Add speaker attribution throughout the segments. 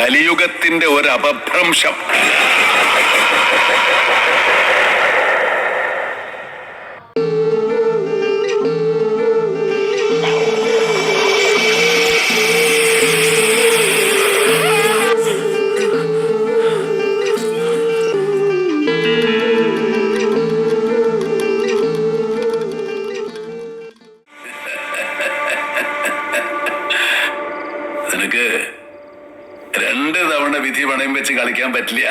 Speaker 1: കലിയുഗത്തിന്റെ ഒരു അപഭ്രംശം. നിനക്ക് 2 തവണ വിധി പണയം വെച്ച് കളിക്കാൻ പറ്റില്ല.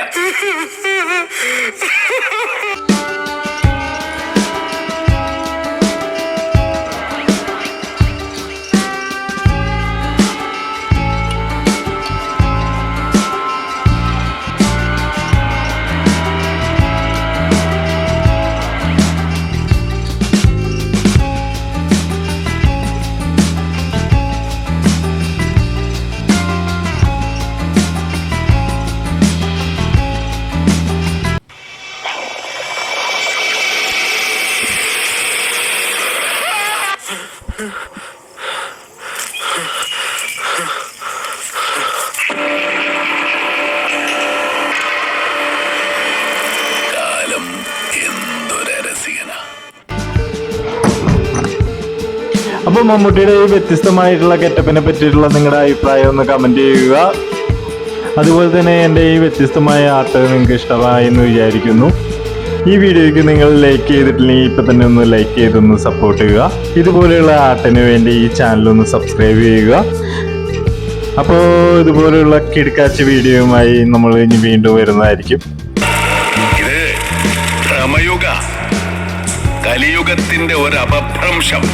Speaker 1: കാലം എന്തൊരരസികന.
Speaker 2: അപ്പോൾ മമ്മൂട്ടിയുടെ ഈ വ്യത്യസ്തമായിട്ടുള്ള ഗെറ്റപ്പിനെ പറ്റിയിട്ടുള്ള നിങ്ങളുടെ അഭിപ്രായം ഒന്ന് കമൻറ്റ് ചെയ്യുക. അതുപോലെ തന്നെ എൻ്റെ ഈ വ്യത്യസ്തമായ ആർട്ട് നിങ്ങൾക്ക് ഇഷ്ടമായി എന്ന് വിചാരിക്കുന്നു. ഈ വീഡിയോയ്ക്ക് നിങ്ങൾ ലൈക്ക് ചെയ്തിട്ടില്ലെങ്കിൽ ഇപ്പം തന്നെ ഒന്ന് ലൈക്ക് ചെയ്തൊന്ന് സപ്പോർട്ട് ചെയ്യുക. ഇതുപോലെയുള്ള ആർട്ടിന് വേണ്ടി ഈ ചാനലൊന്ന് സബ്സ്ക്രൈബ് ചെയ്യുക. അപ്പോൾ ഇതുപോലെയുള്ള കിടക്കാച്ച വീഡിയോയുമായി നമ്മൾ ഇനി വീണ്ടും വരുന്നതായിരിക്കും.
Speaker 1: ഇത് ഭ്രമയുഗ, കലിയുഗത്തിന്റെ ഒരു അപഭ്രംശം.